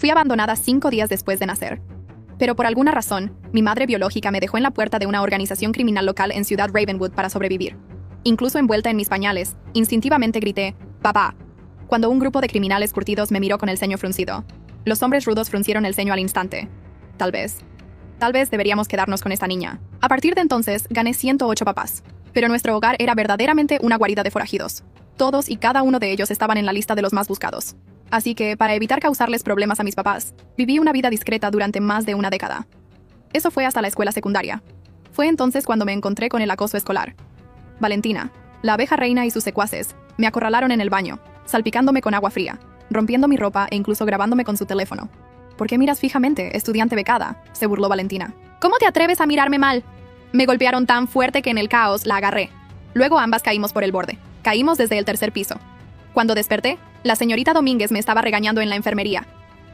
Fui abandonada 5 días después de nacer. Pero por alguna razón, mi madre biológica me dejó en la puerta de una organización criminal local en Ciudad Ravenwood para sobrevivir. Incluso envuelta en mis pañales, instintivamente grité, «¡Papá!», cuando un grupo de criminales curtidos me miró con el ceño fruncido. Los hombres rudos fruncieron el ceño al instante. Tal vez deberíamos quedarnos con esta niña. A partir de entonces, gané 108 papás. Pero nuestro hogar era verdaderamente una guarida de forajidos. Todos y cada uno de ellos estaban en la lista de los más buscados. Así que, para evitar causarles problemas a mis papás, viví una vida discreta durante más de una década. Eso fue hasta la escuela secundaria. Fue entonces cuando me encontré con el acoso escolar. Valentina, la abeja reina y sus secuaces, me acorralaron en el baño, salpicándome con agua fría, rompiendo mi ropa e incluso grabándome con su teléfono. «¿Por qué miras fijamente, estudiante becada?», se burló Valentina. «¿Cómo te atreves a mirarme mal?». Me golpearon tan fuerte que en el caos la agarré. Luego ambas caímos por el borde. Caímos desde el tercer piso. Cuando desperté, la señorita Domínguez me estaba regañando en la enfermería.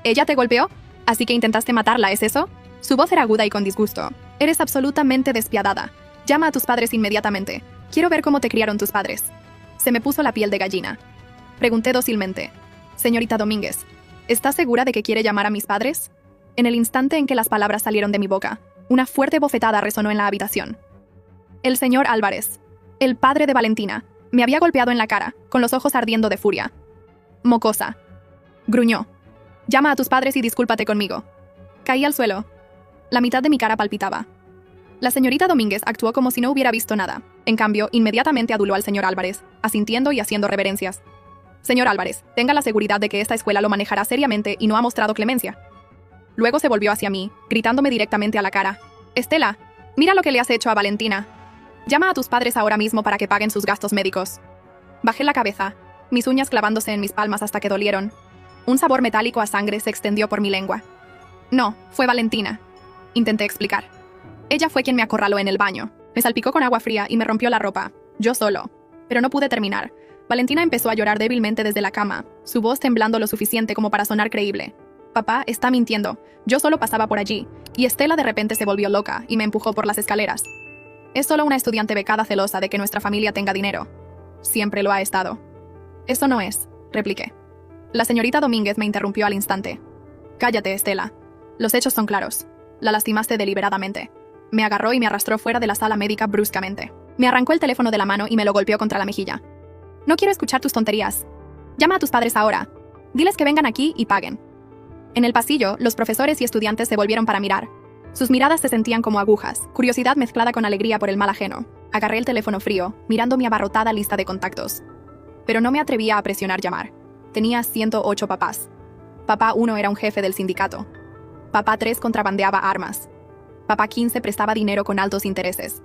«¿Ella te golpeó? Así que intentaste matarla, ¿es eso?». Su voz era aguda y con disgusto. «Eres absolutamente despiadada. Llama a tus padres inmediatamente. Quiero ver cómo te criaron tus padres». Se me puso la piel de gallina. Pregunté dócilmente. «Señorita Domínguez, ¿está segura de que quiere llamar a mis padres?». En el instante en que las palabras salieron de mi boca, una fuerte bofetada resonó en la habitación. El señor Álvarez, el padre de Valentina, me había golpeado en la cara, con los ojos ardiendo de furia. «Mocosa», gruñó. «Llama a tus padres y discúlpate conmigo». Caí al suelo. La mitad de mi cara palpitaba. La señorita Domínguez actuó como si no hubiera visto nada. En cambio, inmediatamente aduló al señor Álvarez, asintiendo y haciendo reverencias. «Señor Álvarez, tenga la seguridad de que esta escuela lo manejará seriamente y no ha mostrado clemencia». Luego se volvió hacia mí, gritándome directamente a la cara. «Estela, mira lo que le has hecho a Valentina. Llama a tus padres ahora mismo para que paguen sus gastos médicos». Bajé la cabeza, mis uñas clavándose en mis palmas hasta que dolieron. Un sabor metálico a sangre se extendió por mi lengua. «No, fue Valentina», intenté explicar. «Ella fue quien me acorraló en el baño. Me salpicó con agua fría y me rompió la ropa. Yo solo». Pero no pude terminar. Valentina empezó a llorar débilmente desde la cama, su voz temblando lo suficiente como para sonar creíble. «Papá está mintiendo. Yo solo pasaba por allí, y Estela de repente se volvió loca y me empujó por las escaleras. Es solo una estudiante becada celosa de que nuestra familia tenga dinero. Siempre lo ha estado». «Eso no es», repliqué. La señorita Domínguez me interrumpió al instante. «Cállate, Estela. Los hechos son claros. La lastimaste deliberadamente». Me agarró y me arrastró fuera de la sala médica bruscamente. Me arrancó el teléfono de la mano y me lo golpeó contra la mejilla. «No quiero escuchar tus tonterías. Llama a tus padres ahora. Diles que vengan aquí y paguen». En el pasillo, los profesores y estudiantes se volvieron para mirar. Sus miradas se sentían como agujas, curiosidad mezclada con alegría por el mal ajeno. Agarré el teléfono frío, mirando mi abarrotada lista de contactos. Pero no me atrevía a presionar llamar. Tenía 108 papás. Papá 1 era un jefe del sindicato. Papá 3 contrabandeaba armas. Papá 15 prestaba dinero con altos intereses.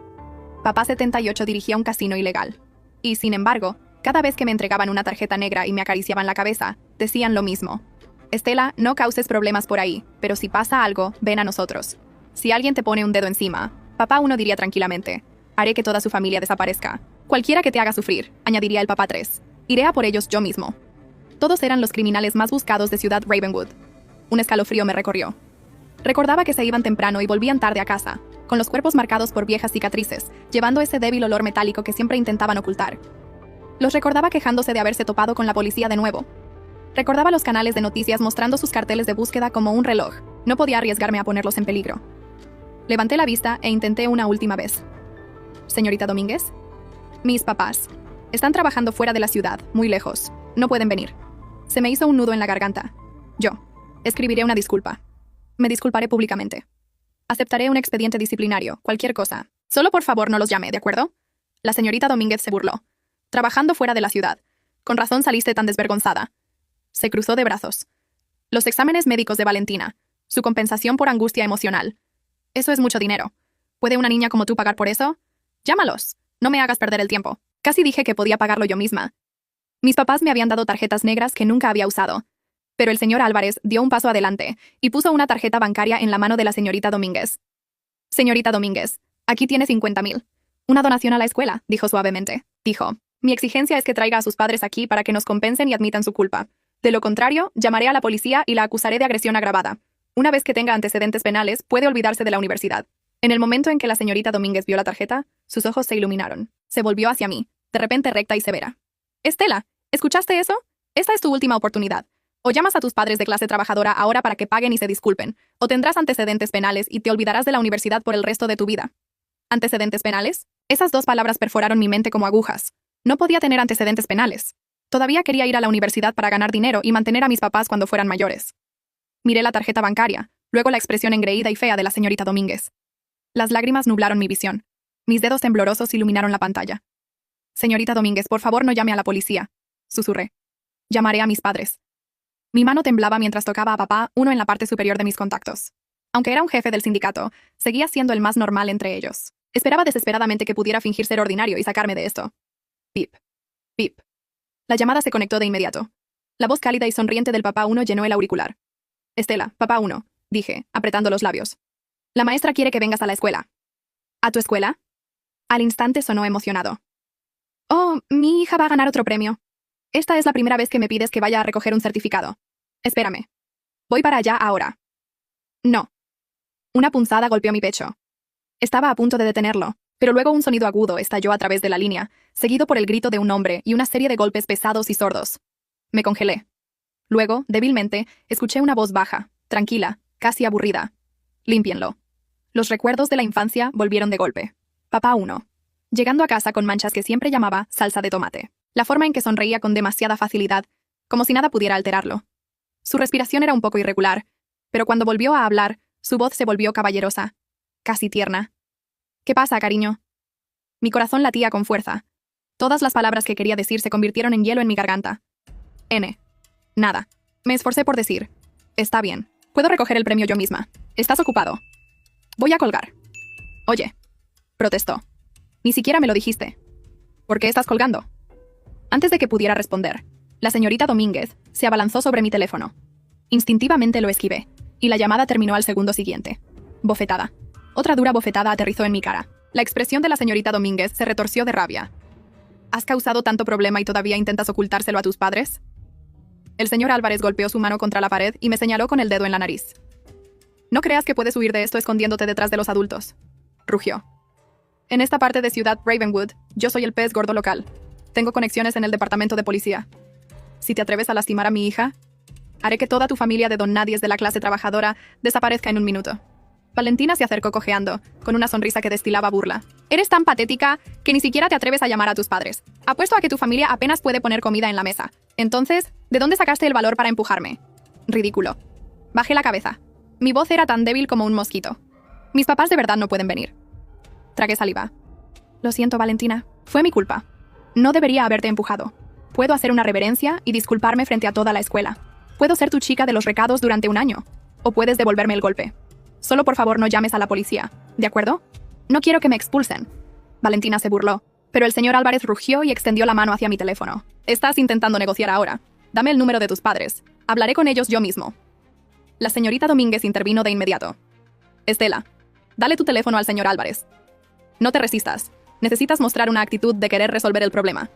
Papá 78 dirigía un casino ilegal. Y, sin embargo, cada vez que me entregaban una tarjeta negra y me acariciaban la cabeza, decían lo mismo. «Estela, no causes problemas por ahí, pero si pasa algo, ven a nosotros. Si alguien te pone un dedo encima», Papá 1 diría tranquilamente, «haré que toda su familia desaparezca. Cualquiera que te haga sufrir», añadiría el Papá 3. «Iré a por ellos yo mismo». Todos eran los criminales más buscados de Ciudad Ravenwood. Un escalofrío me recorrió. Recordaba que se iban temprano y volvían tarde a casa, con los cuerpos marcados por viejas cicatrices, llevando ese débil olor metálico que siempre intentaban ocultar. Los recordaba quejándose de haberse topado con la policía de nuevo. Recordaba los canales de noticias mostrando sus carteles de búsqueda como un reloj. No podía arriesgarme a ponerlos en peligro. Levanté la vista e intenté una última vez. «Señorita Domínguez». «Mis papás. Están trabajando fuera de la ciudad, muy lejos. No pueden venir». Se me hizo un nudo en la garganta. «Yo. Escribiré una disculpa. Me disculparé públicamente. Aceptaré un expediente disciplinario, cualquier cosa. Solo por favor no los llame, ¿de acuerdo?». La señorita Domínguez se burló. «Trabajando fuera de la ciudad. Con razón saliste tan desvergonzada». Se cruzó de brazos. «Los exámenes médicos de Valentina. Su compensación por angustia emocional. Eso es mucho dinero. ¿Puede una niña como tú pagar por eso? Llámalos. No me hagas perder el tiempo». Casi dije que podía pagarlo yo misma. Mis papás me habían dado tarjetas negras que nunca había usado. Pero el señor Álvarez dio un paso adelante y puso una tarjeta bancaria en la mano de la señorita Domínguez. «Señorita Domínguez, aquí tiene 50,000. Una donación a la escuela», dijo suavemente. Dijo, «Mi exigencia es que traiga a sus padres aquí para que nos compensen y admitan su culpa. De lo contrario, llamaré a la policía y la acusaré de agresión agravada. Una vez que tenga antecedentes penales, puede olvidarse de la universidad». En el momento en que la señorita Domínguez vio la tarjeta, sus ojos se iluminaron. Se volvió hacia mí, de repente recta y severa. «Estela, ¿escuchaste eso? Esta es tu última oportunidad. O llamas a tus padres de clase trabajadora ahora para que paguen y se disculpen, o tendrás antecedentes penales y te olvidarás de la universidad por el resto de tu vida. ¿Antecedentes penales? Esas dos palabras perforaron mi mente como agujas. No podía tener antecedentes penales. Todavía quería ir a la universidad para ganar dinero y mantener a mis papás cuando fueran mayores. Miré la tarjeta bancaria, luego la expresión engreída y fea de la señorita Domínguez. Las lágrimas nublaron mi visión. Mis dedos temblorosos iluminaron la pantalla. Señorita Domínguez, por favor no llame a la policía, susurré. Llamaré a mis padres. Mi mano temblaba mientras tocaba a papá, uno en la parte superior de mis contactos. Aunque era un jefe del sindicato, seguía siendo el más normal entre ellos. Esperaba desesperadamente que pudiera fingir ser ordinario y sacarme de esto. Pip. Pip. La llamada se conectó de inmediato. La voz cálida y sonriente del papá 1 llenó el auricular. Estela, papá 1, dije, apretando los labios. La maestra quiere que vengas a la escuela. ¿A tu escuela? Al instante sonó emocionado. Oh, mi hija va a ganar otro premio. Esta es la primera vez que me pides que vaya a recoger un certificado. Espérame. Voy para allá ahora. No. Una punzada golpeó mi pecho. Estaba a punto de detenerlo, pero luego un sonido agudo estalló a través de la línea, seguido por el grito de un hombre y una serie de golpes pesados y sordos. Me congelé. Luego, débilmente, escuché una voz baja, tranquila, casi aburrida. Límpienlo. Los recuerdos de la infancia volvieron de golpe. Papá 1. Llegando a casa con manchas que siempre llamaba salsa de tomate. La forma en que sonreía con demasiada facilidad, como si nada pudiera alterarlo. Su respiración era un poco irregular, pero cuando volvió a hablar, su voz se volvió caballerosa, casi tierna. ¿Qué pasa, cariño? Mi corazón latía con fuerza. Todas las palabras que quería decir se convirtieron en hielo en mi garganta. Nada. Me esforcé por decir. Está bien. Puedo recoger el premio yo misma. ¿Estás ocupado? Voy a colgar. Oye. Protestó. Ni siquiera me lo dijiste. ¿Por qué estás colgando? Antes de que pudiera responder, la señorita Domínguez se abalanzó sobre mi teléfono. Instintivamente lo esquivé, y la llamada terminó al segundo siguiente. Bofetada. Otra dura bofetada aterrizó en mi cara. La expresión de la señorita Domínguez se retorció de rabia. ¿Has causado tanto problema y todavía intentas ocultárselo a tus padres? El señor Álvarez golpeó su mano contra la pared y me señaló con el dedo en la nariz. No creas que puedes huir de esto escondiéndote detrás de los adultos. Rugió. En esta parte de Ciudad Ravenwood, yo soy el pez gordo local. Tengo conexiones en el departamento de policía. Si te atreves a lastimar a mi hija, haré que toda tu familia de don nadies de la clase trabajadora desaparezca en un minuto. Valentina se acercó cojeando, con una sonrisa que destilaba burla. Eres tan patética que ni siquiera te atreves a llamar a tus padres. Apuesto a que tu familia apenas puede poner comida en la mesa. Entonces, ¿de dónde sacaste el valor para empujarme? Ridículo. Bajé la cabeza. Mi voz era tan débil como un mosquito. Mis papás de verdad no pueden venir. Tragué saliva. Lo siento, Valentina. Fue mi culpa. No debería haberte empujado. Puedo hacer una reverencia y disculparme frente a toda la escuela. Puedo ser tu chica de los recados durante un año. O puedes devolverme el golpe. Solo por favor no llames a la policía, ¿de acuerdo? No quiero que me expulsen. Valentina se burló, pero el señor Álvarez rugió y extendió la mano hacia mi teléfono. Estás intentando negociar ahora. Dame el número de tus padres. Hablaré con ellos yo mismo. La señorita Domínguez intervino de inmediato. Estela, dale tu teléfono al señor Álvarez. No te resistas. Necesitas mostrar una actitud de querer resolver el problema.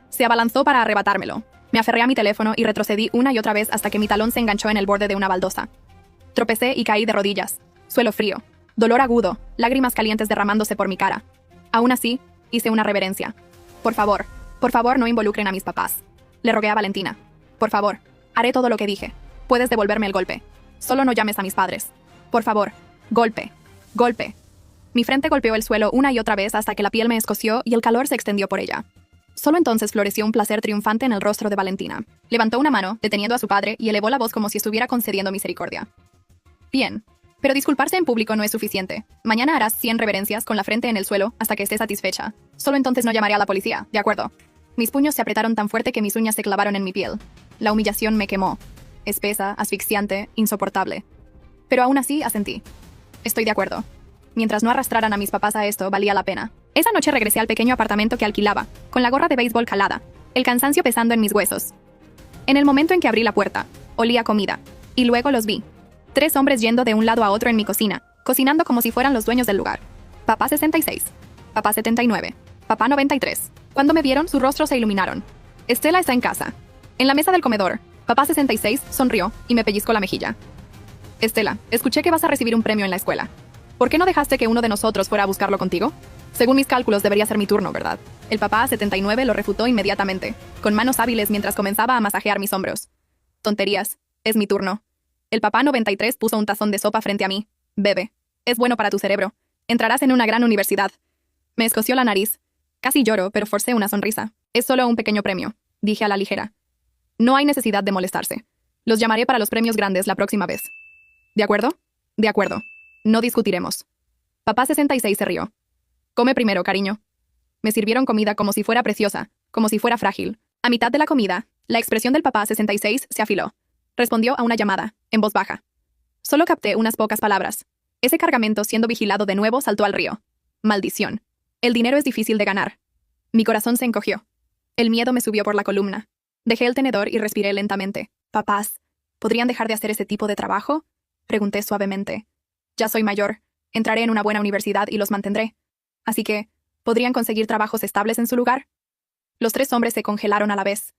Se abalanzó para arrebatármelo. Me aferré a mi teléfono y retrocedí una y otra vez hasta que mi talón se enganchó en el borde de una baldosa. Tropecé y caí de rodillas. Suelo frío. Dolor agudo. Lágrimas calientes derramándose por mi cara. Aún así, hice una reverencia. Por favor no involucren a mis papás. Le rogué a Valentina. Por favor, haré todo lo que dije. Puedes devolverme el golpe. Solo no llames a mis padres. Por favor. Golpe. Golpe. Mi frente golpeó el suelo una y otra vez hasta que la piel me escoció y el calor se extendió por ella. Solo entonces floreció un placer triunfante en el rostro de Valentina. Levantó una mano, deteniendo a su padre, y elevó la voz como si estuviera concediendo misericordia. Bien, pero disculparse en público no es suficiente. Mañana harás 100 reverencias con la frente en el suelo hasta que estés satisfecha. Solo entonces no llamaré a la policía, ¿de acuerdo? Mis puños se apretaron tan fuerte que mis uñas se clavaron en mi piel. La humillación me quemó. Espesa, asfixiante, insoportable. Pero aún así asentí. Estoy de acuerdo. Mientras no arrastraran a mis papás a esto, valía la pena. Esa noche regresé al pequeño apartamento que alquilaba, con la gorra de béisbol calada, el cansancio pesando en mis huesos. En el momento en que abrí la puerta, olía comida. Y luego los vi. 3 hombres yendo de un lado a otro en mi cocina, cocinando como si fueran los dueños del lugar. Papá 66. Papá 79. Papá 93. Cuando me vieron, sus rostros se iluminaron. Estela está en casa. En la mesa del comedor, papá 66 sonrió y me pellizcó la mejilla. Estela, escuché que vas a recibir un premio en la escuela. ¿Por qué no dejaste que uno de nosotros fuera a buscarlo contigo? Según mis cálculos, debería ser mi turno, ¿verdad? El papá 79 lo refutó inmediatamente, con manos hábiles mientras comenzaba a masajear mis hombros. Tonterías. Es mi turno. El papá 93 puso un tazón de sopa frente a mí. Bebe. Es bueno para tu cerebro. Entrarás en una gran universidad. Me escoció la nariz. Casi lloro, pero forcé una sonrisa. Es solo un pequeño premio, dije a la ligera. No hay necesidad de molestarse. Los llamaré para los premios grandes la próxima vez. ¿De acuerdo? De acuerdo. No discutiremos. Papá 66 se rió. Come primero, cariño. Me sirvieron comida como si fuera preciosa, como si fuera frágil. A mitad de la comida, la expresión del papá 66 se afiló. Respondió a una llamada, en voz baja. Solo capté unas pocas palabras. Ese cargamento siendo vigilado de nuevo saltó al río. Maldición. El dinero es difícil de ganar. Mi corazón se encogió. El miedo me subió por la columna. Dejé el tenedor y respiré lentamente. Papás, ¿podrían dejar de hacer ese tipo de trabajo? Pregunté suavemente. Ya soy mayor. Entraré en una buena universidad y los mantendré. Así que, ¿podrían conseguir trabajos estables en su lugar? Los tres hombres se congelaron a la vez.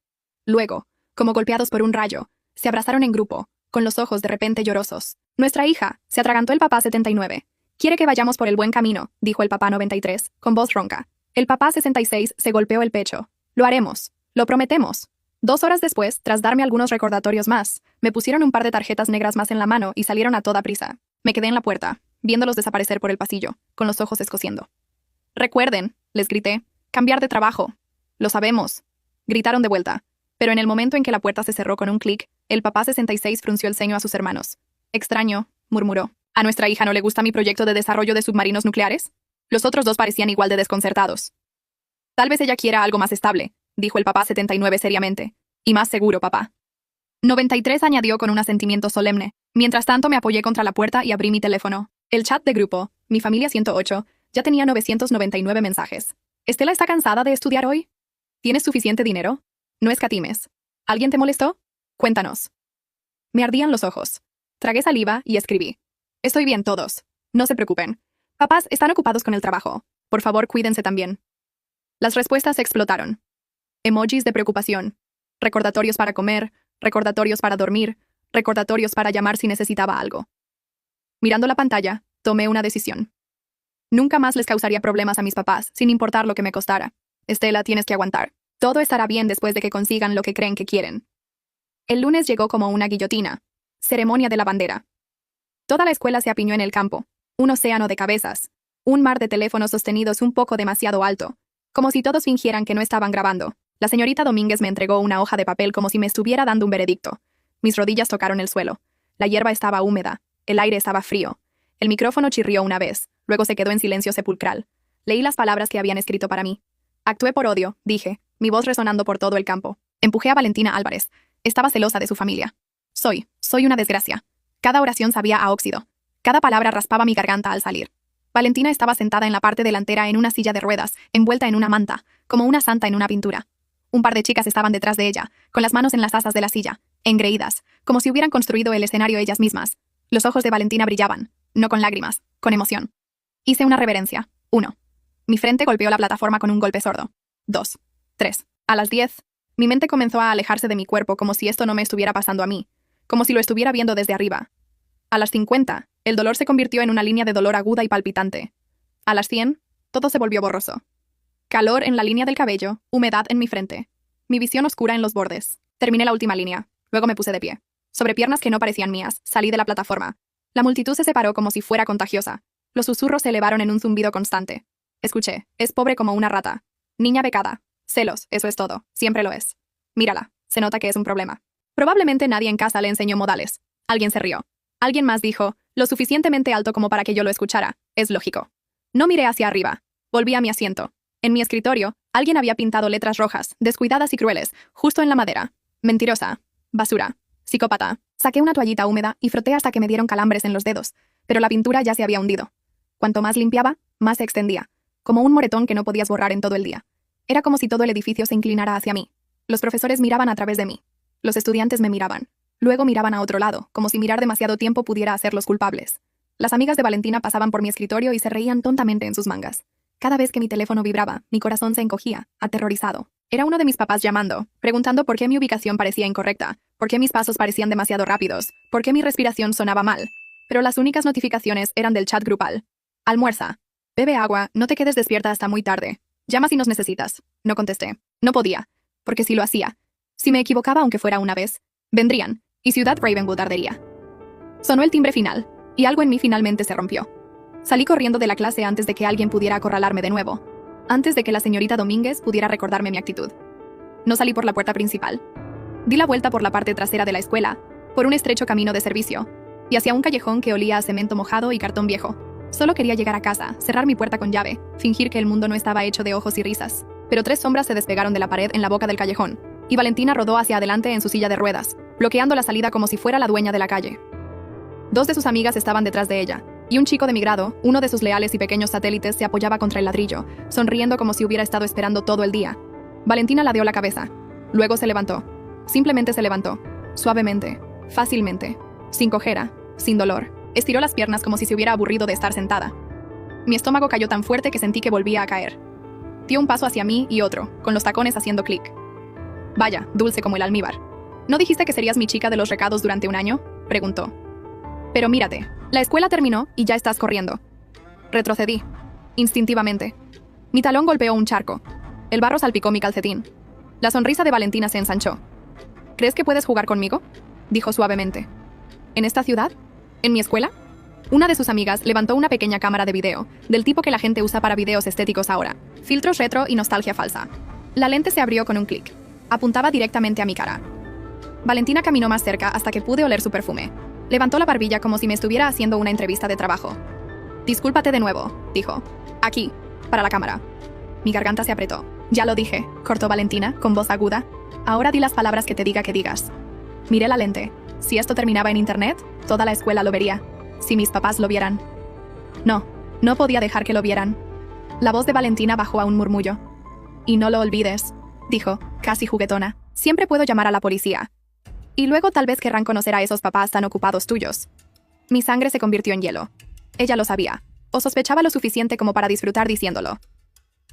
Luego, como golpeados por un rayo, se abrazaron en grupo, con los ojos de repente llorosos. Nuestra hija, se atragantó el papá 79. Quiere que vayamos por el buen camino, dijo el papá 93, con voz ronca. El papá 66 se golpeó el pecho. Lo haremos. Lo prometemos. 2 horas después, tras darme algunos recordatorios más, me pusieron un par de tarjetas negras más en la mano y salieron a toda prisa. Me quedé en la puerta, viéndolos desaparecer por el pasillo, con los ojos escociendo. Recuerden, les grité, cambiar de trabajo. Lo sabemos. Gritaron de vuelta, pero en el momento en que la puerta se cerró con un clic, el papá 66 frunció el ceño a sus hermanos. Extraño, murmuró. ¿A nuestra hija no le gusta mi proyecto de desarrollo de submarinos nucleares? Los otros dos parecían igual de desconcertados. Tal vez ella quiera algo más estable, dijo el papá 79 seriamente. Y más seguro, papá. 93 añadió con un asentimiento solemne. Mientras tanto me apoyé contra la puerta y abrí mi teléfono. El chat de grupo, mi familia 108, ya tenía 999 mensajes. ¿Estela está cansada de estudiar hoy? ¿Tienes suficiente dinero? No escatimes. ¿Alguien te molestó? Cuéntanos. Me ardían los ojos. Tragué saliva y escribí. Estoy bien todos. No se preocupen. Papás están ocupados con el trabajo. Por favor, cuídense también. Las respuestas explotaron. Emojis de preocupación. Recordatorios para comer, recordatorios para dormir, recordatorios para llamar si necesitaba algo. Mirando la pantalla, tomé una decisión. Nunca más les causaría problemas a mis papás, sin importar lo que me costara. Estela, tienes que aguantar. Todo estará bien después de que consigan lo que creen que quieren. El lunes llegó como una guillotina. Ceremonia de la bandera. Toda la escuela se apiñó en el campo. Un océano de cabezas. Un mar de teléfonos sostenidos un poco demasiado alto. Como si todos fingieran que no estaban grabando. La señorita Domínguez me entregó una hoja de papel como si me estuviera dando un veredicto. Mis rodillas tocaron el suelo. La hierba estaba húmeda. El aire estaba frío. El micrófono chirrió una vez. Luego se quedó en silencio sepulcral. Leí las palabras que habían escrito para mí. Actué por odio, dije, mi voz resonando por todo el campo. Empujé a Valentina Álvarez. Estaba celosa de su familia. Soy una desgracia. Cada oración sabía a óxido. Cada palabra raspaba mi garganta al salir. Valentina estaba sentada en la parte delantera en una silla de ruedas, envuelta en una manta, como una santa en una pintura. Un par de chicas estaban detrás de ella, con las manos en las asas de la silla, engreídas, como si hubieran construido el escenario ellas mismas. Los ojos de Valentina brillaban, no con lágrimas, con emoción. Hice una reverencia. 1. Mi frente golpeó la plataforma con un golpe sordo. 2. 3. A las 10, mi mente comenzó a alejarse de mi cuerpo como si esto no me estuviera pasando a mí, como si lo estuviera viendo desde arriba. A las 50, el dolor se convirtió en una línea de dolor aguda y palpitante. A las 100, todo se volvió borroso. Calor en la línea del cabello, humedad en mi frente. Mi visión oscura en los bordes. Terminé la última línea. Luego me puse de pie. Sobre piernas que no parecían mías, salí de la plataforma. La multitud se separó como si fuera contagiosa. Los susurros se elevaron en un zumbido constante. Escuché, es pobre como una rata. Niña becada. Celos, eso es todo. Siempre lo es. Mírala, se nota que es un problema. Probablemente nadie en casa le enseñó modales. Alguien se rió. Alguien más dijo, lo suficientemente alto como para que yo lo escuchara. Es lógico. No miré hacia arriba. Volví a mi asiento. En mi escritorio, alguien había pintado letras rojas, descuidadas y crueles, justo en la madera. Mentirosa. Basura. Psicópata. Saqué una toallita húmeda y froté hasta que me dieron calambres en los dedos, pero la pintura ya se había hundido. Cuanto más limpiaba, más se extendía, como un moretón que no podías borrar en todo el día. Era como si todo el edificio se inclinara hacia mí. Los profesores miraban a través de mí. Los estudiantes me miraban. Luego miraban a otro lado, como si mirar demasiado tiempo pudiera hacerlos culpables. Las amigas de Valentina pasaban por mi escritorio y se reían tontamente en sus mangas. Cada vez que mi teléfono vibraba, mi corazón se encogía, aterrorizado. Era uno de mis papás llamando, preguntando por qué mi ubicación parecía incorrecta, por qué mis pasos parecían demasiado rápidos, por qué mi respiración sonaba mal. Pero las únicas notificaciones eran del chat grupal. Almuerza. Bebe agua, no te quedes despierta hasta muy tarde. Llama si nos necesitas. No contesté. No podía. Porque si lo hacía. Si me equivocaba aunque fuera una vez, Vendrían, y Ciudad Ravenwood ardería. Sonó el timbre final, y algo en mí finalmente se rompió. Salí corriendo de la clase antes de que alguien pudiera acorralarme de nuevo, antes de que la señorita Domínguez pudiera recordarme mi actitud. No salí por la puerta principal. Di la vuelta por la parte trasera de la escuela, por un estrecho camino de servicio, y hacia un callejón que olía a cemento mojado y cartón viejo. Solo quería llegar a casa, cerrar mi puerta con llave, fingir que el mundo no estaba hecho de ojos y risas. Pero 3 sombras se despegaron de la pared en la boca del callejón, y Valentina rodó hacia adelante en su silla de ruedas, bloqueando la salida como si fuera la dueña de la calle. 2 de sus amigas estaban detrás de ella, y un chico de mi grado, uno de sus leales y pequeños satélites, se apoyaba contra el ladrillo, sonriendo como si hubiera estado esperando todo el día. Valentina ladeó la cabeza. Luego se levantó. Simplemente se levantó. Suavemente, fácilmente, sin cojera, sin dolor. Estiró las piernas como si se hubiera aburrido de estar sentada. Mi estómago cayó tan fuerte que sentí que volvía a caer. Dio un paso hacia mí y otro, con los tacones haciendo clic. Vaya, dulce como el almíbar. ¿No dijiste que serías mi chica de los recados durante un año?, preguntó. Pero mírate, la escuela terminó y ya estás corriendo. Retrocedí, instintivamente. Mi talón golpeó un charco. El barro salpicó mi calcetín. La sonrisa de Valentina se ensanchó. ¿Crees que puedes jugar conmigo?, dijo suavemente. ¿En esta ciudad? ¿En mi escuela? Una de sus amigas levantó una pequeña cámara de video, del tipo que la gente usa para videos estéticos ahora. Filtros retro y nostalgia falsa. La lente se abrió con un clic. Apuntaba directamente a mi cara. Valentina caminó más cerca hasta que pude oler su perfume. Levantó la barbilla como si me estuviera haciendo una entrevista de trabajo. Discúlpate de nuevo, dijo. Aquí, para la cámara. Mi garganta se apretó. Ya lo dije, cortó Valentina, con voz aguda. Ahora di las palabras que te diga que digas. Miré la lente. Si esto terminaba en internet, toda la escuela lo vería. Si mis papás lo vieran. No podía dejar que lo vieran. La voz de Valentina bajó a un murmullo. Y no lo olvides, dijo, casi juguetona. Siempre puedo llamar a la policía. Y luego tal vez querrán conocer a esos papás tan ocupados tuyos. Mi sangre se convirtió en hielo. Ella lo sabía, o sospechaba lo suficiente como para disfrutar diciéndolo.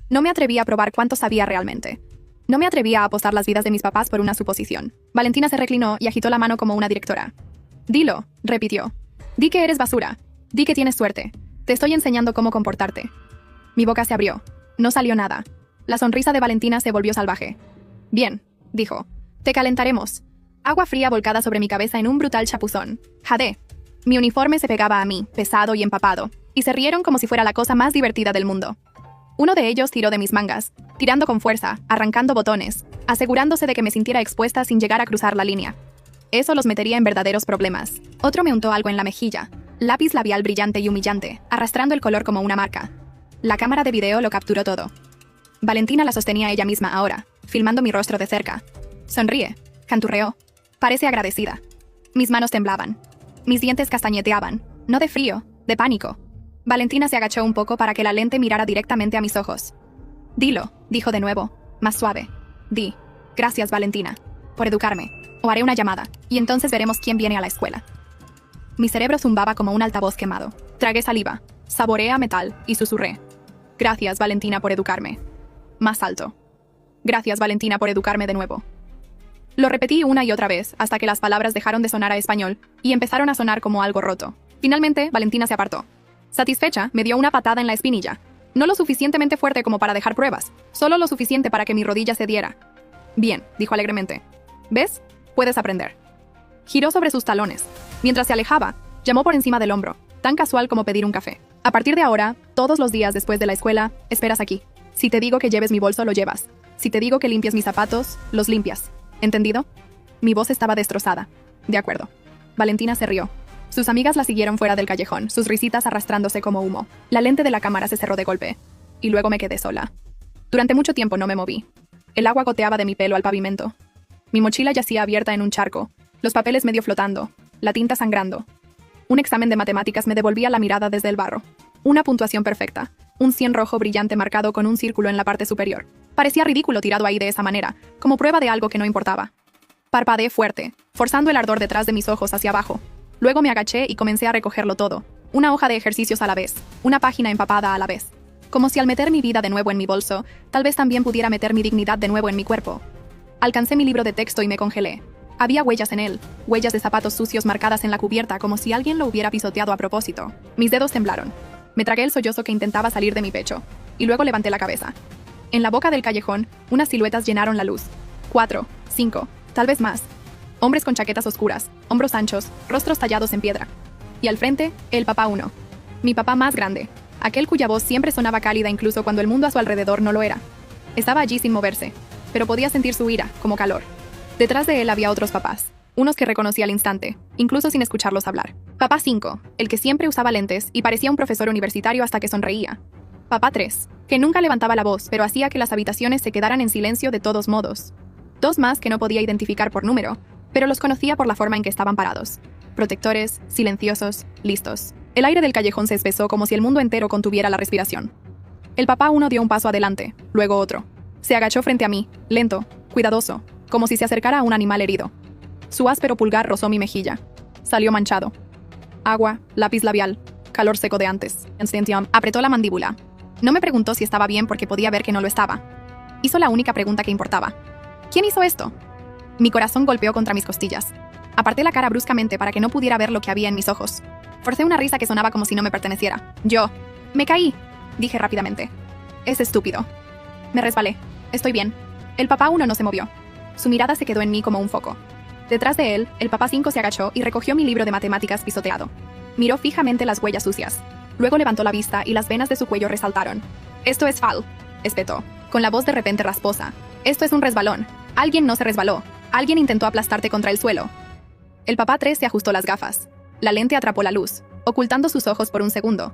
No me atreví a probar cuánto sabía realmente. No me atrevía a apostar las vidas de mis papás por una suposición. Valentina se reclinó y agitó la mano como una directora. Dilo, repitió. Di que eres basura. Di que tienes suerte. Te estoy enseñando cómo comportarte. Mi boca se abrió. No salió nada. La sonrisa de Valentina se volvió salvaje. Bien, dijo. Te calentaremos. Agua fría volcada sobre mi cabeza en un brutal chapuzón. Jadé. Mi uniforme se pegaba a mí, pesado y empapado, y se rieron como si fuera la cosa más divertida del mundo. Uno de ellos tiró de mis mangas, tirando con fuerza, arrancando botones, asegurándose de que me sintiera expuesta sin llegar a cruzar la línea. Eso los metería en verdaderos problemas. Otro me untó algo en la mejilla, lápiz labial brillante y humillante, arrastrando el color como una marca. La cámara de video lo capturó todo. Valentina la sostenía ella misma ahora, filmando mi rostro de cerca. Sonríe, canturreó. Parece agradecida. Mis manos temblaban. Mis dientes castañeteaban, no de frío, de pánico. Valentina se agachó un poco para que la lente mirara directamente a mis ojos. Dilo, dijo de nuevo, más suave. Di, gracias Valentina, por educarme. O haré una llamada, y entonces veremos quién viene a la escuela. Mi cerebro zumbaba como un altavoz quemado. Tragué saliva, saboreé a metal y susurré. Gracias Valentina por educarme. Más alto. Gracias Valentina por educarme de nuevo. Lo repetí una y otra vez, hasta que las palabras dejaron de sonar a español y empezaron a sonar como algo roto. Finalmente, Valentina se apartó. Satisfecha, me dio una patada en la espinilla. No lo suficientemente fuerte como para dejar pruebas, solo lo suficiente para que mi rodilla cediera. Bien, dijo alegremente. ¿Ves? Puedes aprender. Giró sobre sus talones. Mientras se alejaba, llamó por encima del hombro, tan casual como pedir un café. A partir de ahora, todos los días después de la escuela, esperas aquí. Si te digo que lleves mi bolso, lo llevas. Si te digo que limpies mis zapatos, los limpias. ¿Entendido? Mi voz estaba destrozada. De acuerdo. Valentina se rió. Sus amigas la siguieron fuera del callejón, sus risitas arrastrándose como humo. La lente de la cámara se cerró de golpe. Y luego me quedé sola. Durante mucho tiempo no me moví. El agua goteaba de mi pelo al pavimento. Mi mochila yacía abierta en un charco, los papeles medio flotando, la tinta sangrando. Un examen de matemáticas me devolvía la mirada desde el barro. Una puntuación perfecta, un 100 rojo brillante marcado con un círculo en la parte superior. Parecía ridículo tirado ahí de esa manera, como prueba de algo que no importaba. Parpadeé fuerte, forzando el ardor detrás de mis ojos hacia abajo. Luego me agaché y comencé a recogerlo todo. Una hoja de ejercicios a la vez, una página empapada a la vez. Como si al meter mi vida de nuevo en mi bolso, tal vez también pudiera meter mi dignidad de nuevo en mi cuerpo. Alcancé mi libro de texto y me congelé. Había huellas en él, huellas de zapatos sucios marcadas en la cubierta como si alguien lo hubiera pisoteado a propósito. Mis dedos temblaron. Me tragué el sollozo que intentaba salir de mi pecho, y luego levanté la cabeza. En la boca del callejón, unas siluetas llenaron la luz. 4, 5, tal vez más. Hombres con chaquetas oscuras, hombros anchos, rostros tallados en piedra. Y al frente, el papá 1. Mi papá más grande. Aquel cuya voz siempre sonaba cálida incluso cuando el mundo a su alrededor no lo era. Estaba allí sin moverse, pero podía sentir su ira, como calor. Detrás de él había otros papás, unos que reconocí al instante, incluso sin escucharlos hablar. Papá 5, el que siempre usaba lentes y parecía un profesor universitario hasta que sonreía. Papá 3, que nunca levantaba la voz, pero hacía que las habitaciones se quedaran en silencio de todos modos. Dos más que no podía identificar por número, pero los conocía por la forma en que estaban parados. Protectores, silenciosos, listos. El aire del callejón se espesó como si el mundo entero contuviera la respiración. El papá 1 dio un paso adelante, luego otro. Se agachó frente a mí, lento, cuidadoso, como si se acercara a un animal herido. Su áspero pulgar rozó mi mejilla. Salió manchado. Agua, lápiz labial, calor seco de antes. Apretó la mandíbula. No me preguntó si estaba bien porque podía ver que no lo estaba. Hizo la única pregunta que importaba. ¿Quién hizo esto? Mi corazón golpeó contra mis costillas. Aparté la cara bruscamente para que no pudiera ver lo que había en mis ojos. Forcé una risa que sonaba como si no me perteneciera. Me caí, dije rápidamente. Es estúpido. Me resbalé. Estoy bien. El papá 1 no se movió. Su mirada se quedó en mí como un foco. Detrás de él, el papá 5 se agachó y recogió mi libro de matemáticas pisoteado. Miró fijamente las huellas sucias. Luego levantó la vista y las venas de su cuello resaltaron. Esto es foul, espetó, con la voz de repente rasposa. Esto es un resbalón. Alguien no se resbaló. Alguien intentó aplastarte contra el suelo. El papá 3 se ajustó las gafas. La lente atrapó la luz, ocultando sus ojos por un segundo.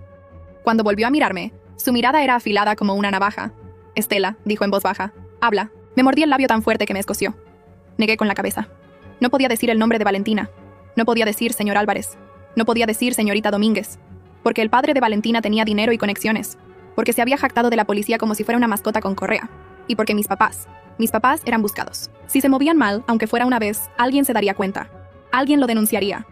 Cuando volvió a mirarme, su mirada era afilada como una navaja. Estela, dijo en voz baja, habla. Me mordí el labio tan fuerte que me escoció. Negué con la cabeza. No podía decir el nombre de Valentina. No podía decir señor Álvarez. No podía decir señorita Domínguez. Porque el padre de Valentina tenía dinero y conexiones. Porque se había jactado de la policía como si fuera una mascota con correa. Y porque mis papás eran buscados. Si se movían mal, aunque fuera una vez, alguien se daría cuenta. Alguien lo denunciaría.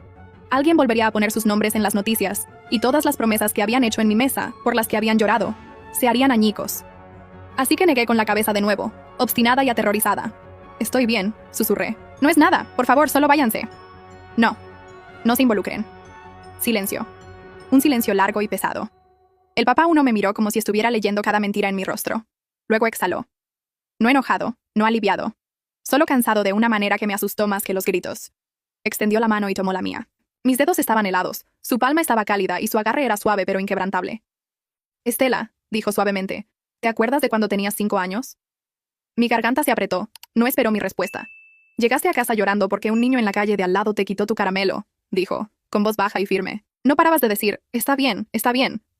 Alguien volvería a poner sus nombres en las noticias, y todas las promesas que habían hecho en mi mesa, por las que habían llorado, se harían añicos. Así que negué con la cabeza de nuevo, obstinada y aterrorizada. Estoy bien, susurré. No es nada, por favor, solo váyanse. No se involucren. Silencio. Un silencio largo y pesado. El papá 1 me miró como si estuviera leyendo cada mentira en mi rostro. Luego exhaló. No enojado, no aliviado. Solo cansado de una manera que me asustó más que los gritos. Extendió la mano y tomó la mía. Mis dedos estaban helados, su palma estaba cálida y su agarre era suave pero inquebrantable. Estela, dijo suavemente, ¿te acuerdas de cuando tenías 5 años? Mi garganta se apretó. No esperó mi respuesta. Llegaste a casa llorando porque un niño en la calle de al lado te quitó tu caramelo, dijo, con voz baja y firme. No parabas de decir, está bien,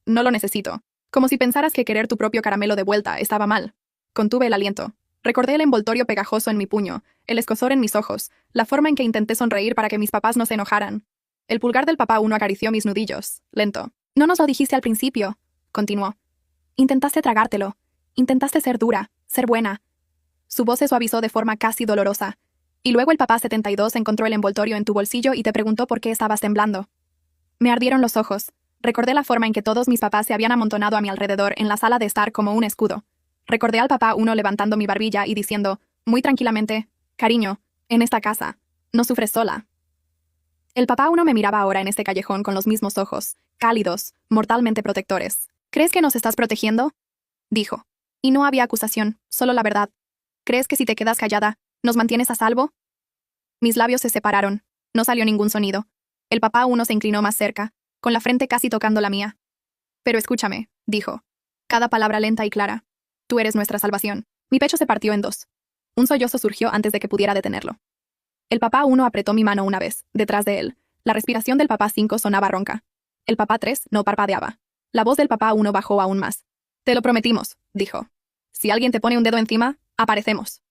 no lo necesito. Como si pensaras que querer tu propio caramelo de vuelta estaba mal. Contuve el aliento. Recordé el envoltorio pegajoso en mi puño, el escozor en mis ojos, la forma en que intenté sonreír para que mis papás no se enojaran. El pulgar del papá 1 acarició mis nudillos, lento. No nos lo dijiste al principio, continuó. Intentaste tragártelo. Intentaste ser dura, ser buena. Su voz se suavizó de forma casi dolorosa. Y luego el papá 72 encontró el envoltorio en tu bolsillo y te preguntó por qué estabas temblando. Me ardieron los ojos. Recordé la forma en que todos mis papás se habían amontonado a mi alrededor en la sala de estar como un escudo. Recordé al papá 1 levantando mi barbilla y diciendo, muy tranquilamente, cariño, en esta casa, no sufres sola. El papá 1 me miraba ahora en este callejón con los mismos ojos, cálidos, mortalmente protectores. ¿Crees que nos estás protegiendo? Dijo. Y no había acusación, solo la verdad. ¿Crees que si te quedas callada, nos mantienes a salvo? Mis labios se separaron. No salió ningún sonido. El papá 1 se inclinó más cerca, con la frente casi tocando la mía. Pero escúchame, dijo. Cada palabra lenta y clara. Tú eres nuestra salvación. Mi pecho se partió en dos. Un sollozo surgió antes de que pudiera detenerlo. El papá 1 apretó mi mano una vez, detrás de él. La respiración del papá 5 sonaba ronca. El papá 3 no parpadeaba. La voz del papá 1 bajó aún más. Te lo prometimos, dijo. Si alguien te pone un dedo encima, aparecemos.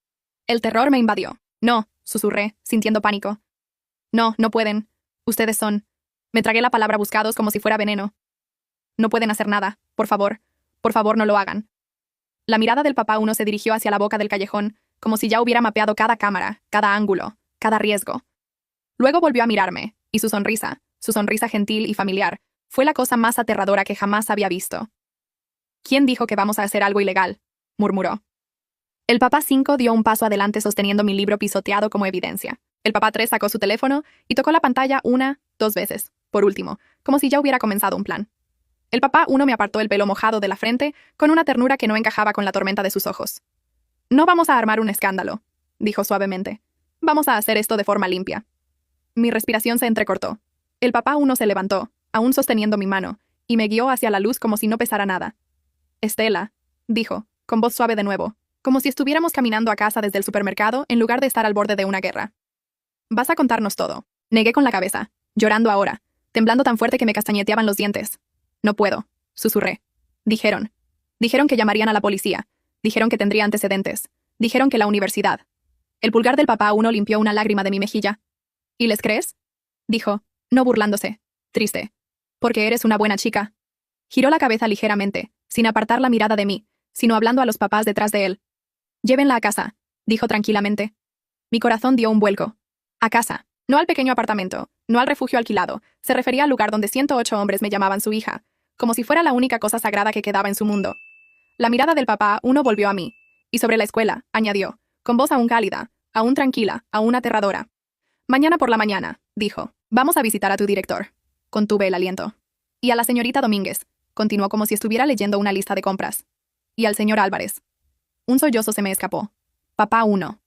El terror me invadió. No, susurré, sintiendo pánico. No pueden. Ustedes son. Me tragué la palabra buscados como si fuera veneno. No pueden hacer nada. Por favor no lo hagan. La mirada del papá 1 se dirigió hacia la boca del callejón, como si ya hubiera mapeado cada cámara, cada ángulo, cada riesgo. Luego volvió a mirarme, y su sonrisa gentil y familiar, fue la cosa más aterradora que jamás había visto. ¿Quién dijo que vamos a hacer algo ilegal?, murmuró. El papá 5 dio un paso adelante sosteniendo mi libro pisoteado como evidencia. El papá 3 sacó su teléfono y tocó la pantalla 1, 2 veces, por último, como si ya hubiera comenzado un plan. El papá 1 me apartó el pelo mojado de la frente con una ternura que no encajaba con la tormenta de sus ojos. No vamos a armar un escándalo, dijo suavemente. Vamos a hacer esto de forma limpia. Mi respiración se entrecortó. El papá 1 se levantó, aún sosteniendo mi mano, y me guió hacia la luz como si no pesara nada. Estela, dijo, con voz suave de nuevo, como si estuviéramos caminando a casa desde el supermercado en lugar de estar al borde de una guerra. Vas a contarnos todo. Negué con la cabeza, llorando ahora, temblando tan fuerte que me castañeteaban los dientes. No puedo, susurré. Dijeron que llamarían a la policía. Dijeron que tendría antecedentes. Dijeron que la universidad. El pulgar del papá 1 limpió una lágrima de mi mejilla. ¿Y les crees? Dijo, no burlándose, triste. Porque eres una buena chica. Giró la cabeza ligeramente, sin apartar la mirada de mí, sino hablando a los papás detrás de él. Llévenla a casa, dijo tranquilamente. Mi corazón dio un vuelco. A casa, no al pequeño apartamento, no al refugio alquilado, se refería al lugar donde 108 hombres me llamaban su hija, como si fuera la única cosa sagrada que quedaba en su mundo. La mirada del papá 1 volvió a mí, y sobre la escuela, añadió, con voz aún cálida, aún tranquila, aún aterradora. Mañana por la mañana, dijo, vamos a visitar a tu director. Contuve el aliento. Y a la señorita Domínguez, continuó como si estuviera leyendo una lista de compras. Y al señor Álvarez. Un sollozo se me escapó. Papá 1.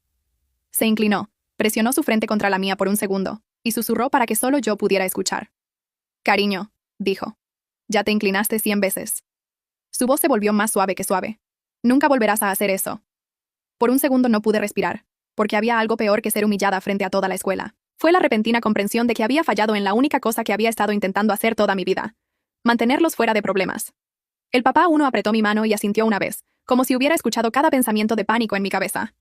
Se inclinó, presionó su frente contra la mía por un segundo, y susurró para que solo yo pudiera escuchar. Cariño, dijo. Ya te inclinaste 100 veces. Su voz se volvió más suave que suave. Nunca volverás a hacer eso. Por un segundo no pude respirar, porque había algo peor que ser humillada frente a toda la escuela. Fue la repentina comprensión de que había fallado en la única cosa que había estado intentando hacer toda mi vida. Mantenerlos fuera de problemas. El papá 1 apretó mi mano y asintió una vez, como si hubiera escuchado cada pensamiento de pánico en mi cabeza.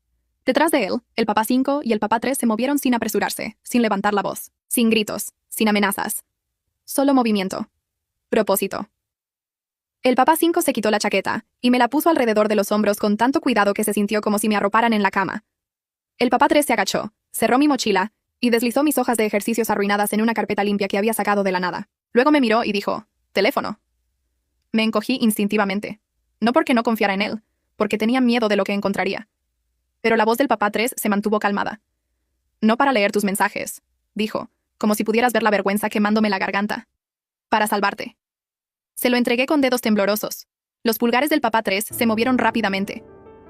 Detrás de él, el papá 5 y el papá 3 se movieron sin apresurarse, sin levantar la voz, sin gritos, sin amenazas. Solo movimiento. Propósito. El papá 5 se quitó la chaqueta, y me la puso alrededor de los hombros con tanto cuidado que se sintió como si me arroparan en la cama. El papá 3 se agachó, cerró mi mochila, y deslizó mis hojas de ejercicios arruinadas en una carpeta limpia que había sacado de la nada. Luego me miró y dijo, «Teléfono». Me encogí instintivamente. No porque no confiara en él, porque tenía miedo de lo que encontraría. Pero la voz del papá 3 se mantuvo calmada. «No para leer tus mensajes», dijo, como si pudieras ver la vergüenza quemándome la garganta. «Para salvarte». Se lo entregué con dedos temblorosos. Los pulgares del papá 3 se movieron rápidamente.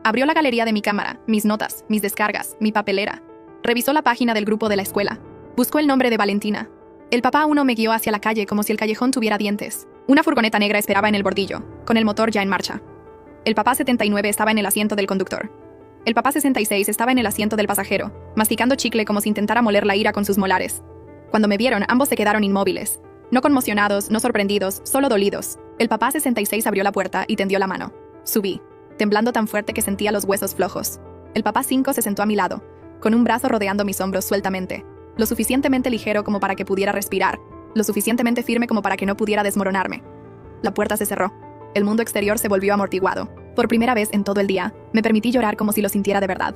Abrió la galería de mi cámara, mis notas, mis descargas, mi papelera. Revisó la página del grupo de la escuela. Buscó el nombre de Valentina. El papá 1 me guió hacia la calle como si el callejón tuviera dientes. Una furgoneta negra esperaba en el bordillo, con el motor ya en marcha. El papá 79 estaba en el asiento del conductor. El papá 66 estaba en el asiento del pasajero, masticando chicle como si intentara moler la ira con sus molares. Cuando me vieron, ambos se quedaron inmóviles. No conmocionados, no sorprendidos, solo dolidos. El papá 66 abrió la puerta y tendió la mano. Subí, temblando tan fuerte que sentía los huesos flojos. El papá 5 se sentó a mi lado, con un brazo rodeando mis hombros sueltamente, lo suficientemente ligero como para que pudiera respirar, lo suficientemente firme como para que no pudiera desmoronarme. La puerta se cerró. El mundo exterior se volvió amortiguado. Por primera vez en todo el día, me permití llorar como si lo sintiera de verdad.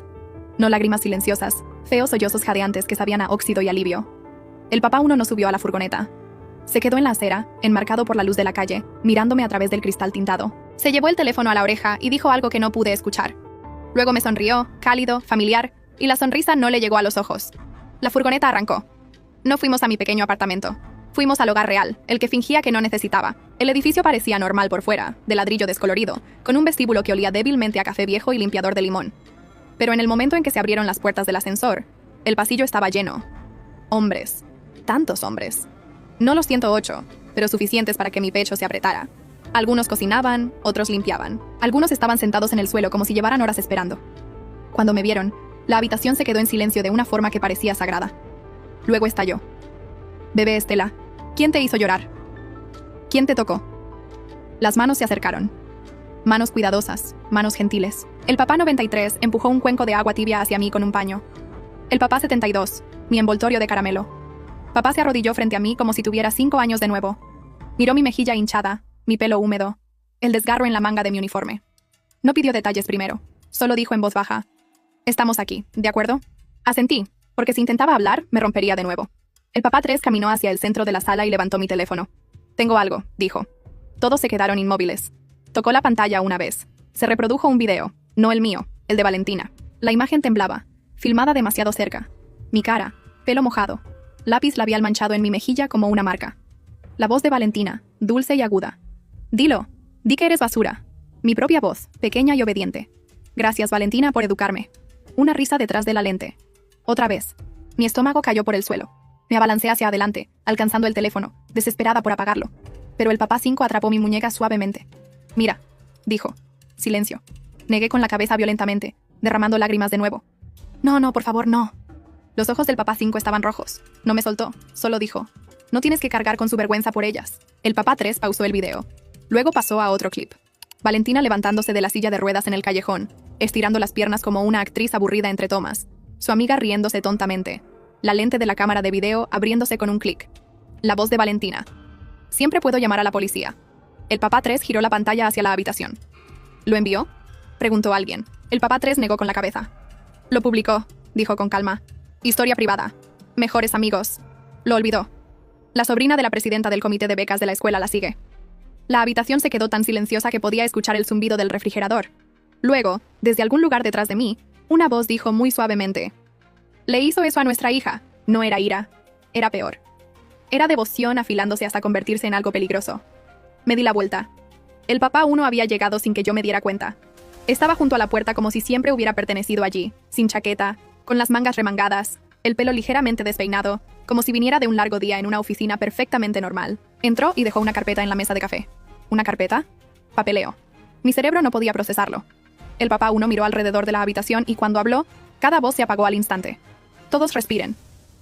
No lágrimas silenciosas, feos sollozos jadeantes que sabían a óxido y alivio. El papá 1 no subió a la furgoneta. Se quedó en la acera, enmarcado por la luz de la calle, mirándome a través del cristal tintado. Se llevó el teléfono a la oreja y dijo algo que no pude escuchar. Luego me sonrió, cálido, familiar, y la sonrisa no le llegó a los ojos. La furgoneta arrancó. No fuimos a mi pequeño apartamento. Fuimos al hogar real, el que fingía que no necesitaba. El edificio parecía normal por fuera, de ladrillo descolorido, con un vestíbulo que olía débilmente a café viejo y limpiador de limón. Pero en el momento en que se abrieron las puertas del ascensor, el pasillo estaba lleno. Hombres. Tantos hombres. No los 108, pero suficientes para que mi pecho se apretara. Algunos cocinaban, otros limpiaban. Algunos estaban sentados en el suelo como si llevaran horas esperando. Cuando me vieron, la habitación se quedó en silencio de una forma que parecía sagrada. Luego estalló. «Bebé Estela, ¿quién te hizo llorar? ¿Quién te tocó?» Las manos se acercaron. Manos cuidadosas, manos gentiles. El papá 93 empujó un cuenco de agua tibia hacia mí con un paño. El papá 72, mi envoltorio de caramelo. Papá se arrodilló frente a mí como si tuviera 5 años de nuevo. Miró mi mejilla hinchada, mi pelo húmedo, el desgarro en la manga de mi uniforme. No pidió detalles primero, solo dijo en voz baja: «Estamos aquí, ¿de acuerdo?» Asentí, porque si intentaba hablar, me rompería de nuevo. El papá 3 caminó hacia el centro de la sala y levantó mi teléfono. «Tengo algo», dijo. Todos se quedaron inmóviles. Tocó la pantalla una vez. Se reprodujo un video, no el mío, el de Valentina. La imagen temblaba, filmada demasiado cerca. Mi cara, pelo mojado, lápiz labial manchado en mi mejilla como una marca. La voz de Valentina, dulce y aguda. «Dilo, di que eres basura». Mi propia voz, pequeña y obediente. «Gracias, Valentina, por educarme». Una risa detrás de la lente. Otra vez. Mi estómago cayó por el suelo. Me abalancé hacia adelante, alcanzando el teléfono, desesperada por apagarlo. Pero el papá 5 atrapó mi muñeca suavemente. Mira, dijo. Silencio. Negué con la cabeza violentamente, derramando lágrimas de nuevo. No, no, por favor, no. Los ojos del papá 5 estaban rojos. No me soltó, solo dijo. No tienes que cargar con su vergüenza por ellas. El papá 3 pausó el video. Luego pasó a otro clip. Valentina levantándose de la silla de ruedas en el callejón, estirando las piernas como una actriz aburrida entre tomas. Su amiga riéndose tontamente. La lente de la cámara de video abriéndose con un clic. La voz de Valentina. Siempre puedo llamar a la policía. El papá 3 giró la pantalla hacia la habitación. ¿Lo envió?, preguntó alguien. El papá 3 negó con la cabeza. Lo publicó, dijo con calma. Historia privada. Mejores amigos. Lo olvidó. La sobrina de la presidenta del comité de becas de la escuela la sigue. La habitación se quedó tan silenciosa que podía escuchar el zumbido del refrigerador. Luego, desde algún lugar detrás de mí, una voz dijo muy suavemente: «Le hizo eso a nuestra hija». No era ira. Era peor. Era devoción afilándose hasta convertirse en algo peligroso. Me di la vuelta. El papá 1 había llegado sin que yo me diera cuenta. Estaba junto a la puerta como si siempre hubiera pertenecido allí, sin chaqueta, con las mangas remangadas, el pelo ligeramente despeinado, como si viniera de un largo día en una oficina perfectamente normal. Entró y dejó una carpeta en la mesa de café. ¿Una carpeta? Papeleo. Mi cerebro no podía procesarlo. El papá 1 miró alrededor de la habitación y cuando habló, cada voz se apagó al instante. «Todos respiren»,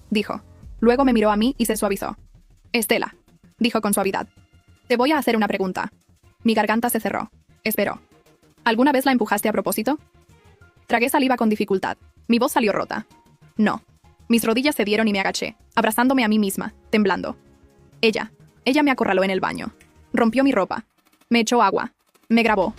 dijo. Luego me miró a mí y se suavizó. «Estela», dijo con suavidad. «Te voy a hacer una pregunta». Mi garganta se cerró. Esperó. ¿Alguna vez la empujaste a propósito? Tragué saliva con dificultad. Mi voz salió rota. No. Mis rodillas cedieron y me agaché, abrazándome a mí misma, temblando. Ella me acorraló en el baño. Rompió mi ropa. Me echó agua. Me grabó.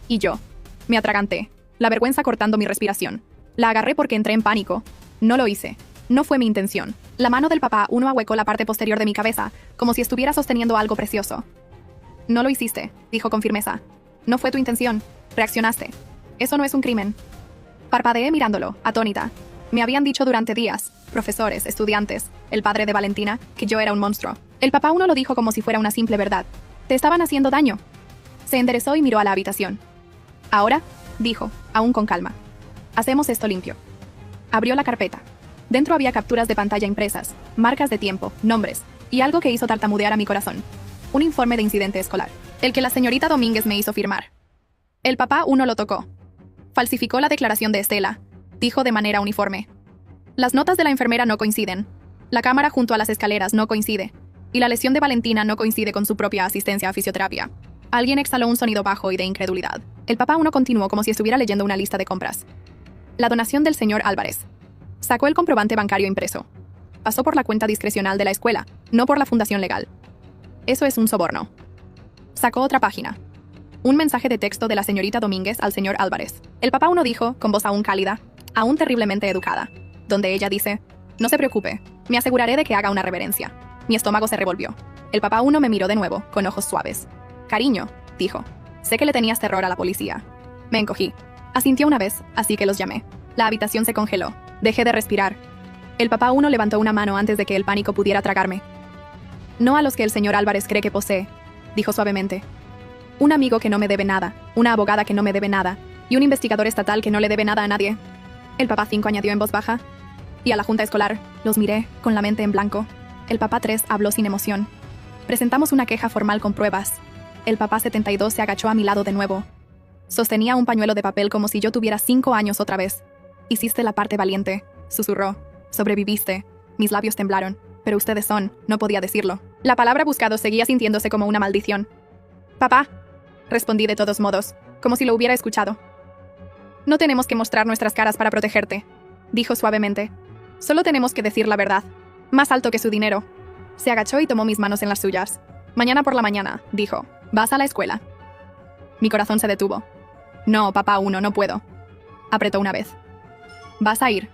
Y yo. Me atraganté, la vergüenza cortando mi respiración. La agarré porque entré en pánico. No lo hice. No fue mi intención. La mano del papá 1 ahuecó la parte posterior de mi cabeza, como si estuviera sosteniendo algo precioso. «No lo hiciste», dijo con firmeza. «No fue tu intención. Reaccionaste. Eso no es un crimen». Parpadeé mirándolo, atónita. Me habían dicho durante días, profesores, estudiantes, el padre de Valentina, que yo era un monstruo. El papá 1 lo dijo como si fuera una simple verdad. «Te estaban haciendo daño». Se enderezó y miró a la habitación. «Ahora», dijo, aún con calma, «hacemos esto limpio». Abrió la carpeta. Dentro había capturas de pantalla impresas, marcas de tiempo, nombres, y algo que hizo tartamudear a mi corazón. Un informe de incidente escolar, el que la señorita Domínguez me hizo firmar. El papá 1 lo tocó. Falsificó la declaración de Estela, dijo de manera uniforme. Las notas de la enfermera no coinciden. La cámara junto a las escaleras no coincide. Y la lesión de Valentina no coincide con su propia asistencia a fisioterapia. Alguien exhaló un sonido bajo y de incredulidad. El papá 1 continuó como si estuviera leyendo una lista de compras. La donación del señor Álvarez. Sacó el comprobante bancario impreso. Pasó por la cuenta discrecional de la escuela, no por la fundación legal. Eso es un soborno. Sacó otra página. Un mensaje de texto de la señorita Domínguez al señor Álvarez. El papá 1 dijo, con voz aún cálida, aún terriblemente educada, donde ella dice: «No se preocupe, me aseguraré de que haga una reverencia». Mi estómago se revolvió. El papá 1 me miró de nuevo, con ojos suaves. «Cariño», dijo, «sé que le tenías terror a la policía». Me encogí. Asintió una vez, así que los llamé. La habitación se congeló. Dejé de respirar. El papá 1 levantó una mano antes de que el pánico pudiera tragarme. «No a los que el señor Álvarez cree que posee», dijo suavemente. «Un amigo que no me debe nada, una abogada que no me debe nada, y un investigador estatal que no le debe nada a nadie». El papá 5 añadió en voz baja. «Y a la junta escolar». Los miré, con la mente en blanco. El papá 3 habló sin emoción. «Presentamos una queja formal con pruebas». El papá 72 se agachó a mi lado de nuevo. Sostenía un pañuelo de papel como si yo tuviera 5 años otra vez. «Hiciste la parte valiente», susurró. «Sobreviviste». Mis labios temblaron. «Pero ustedes son», no podía decirlo. La palabra buscado seguía sintiéndose como una maldición. «Papá», respondí de todos modos, como si lo hubiera escuchado. «No tenemos que mostrar nuestras caras para protegerte», dijo suavemente. «Solo tenemos que decir la verdad. Más alto que su dinero». Se agachó y tomó mis manos en las suyas. «Mañana por la mañana», dijo. «Vas a la escuela». Mi corazón se detuvo. «No, papá 1, no puedo». Apretó una vez. «Vas a ir»,